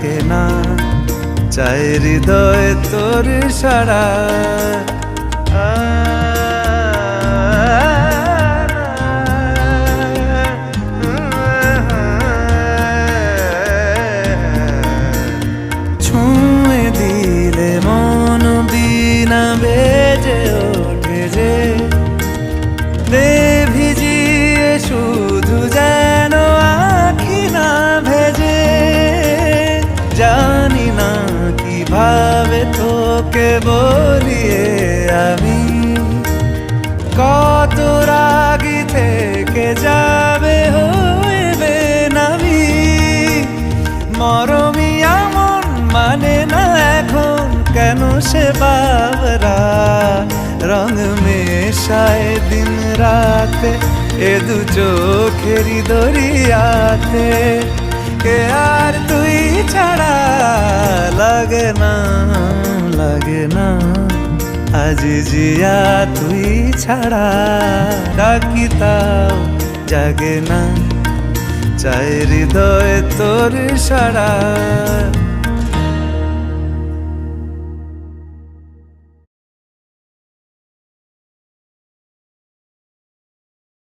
লাগে না, চাই হৃদয় তোর সারা। ছুঁয়ে দিলে মন বিনা বেজে ওঠে যে, দে ভিজিয়ে শুধু যেন আখি না ভেজে। জানি না কিভাবে তোকে বলিয়ে আমি, কত রাগি থেকে যাবে হইবে নামি। মরমি আমন মানে না এখন কেন সে বাবরা, রং মেশায় দিন রাতে এ দু চোখেরই দরিয়াতে। কে আর তুই ছাড়া লাগে না, লাগে না আজ জিয়া তুই ছাড়া। ডাকি তাও জাগে না, চাই হৃদয় তোর সারা।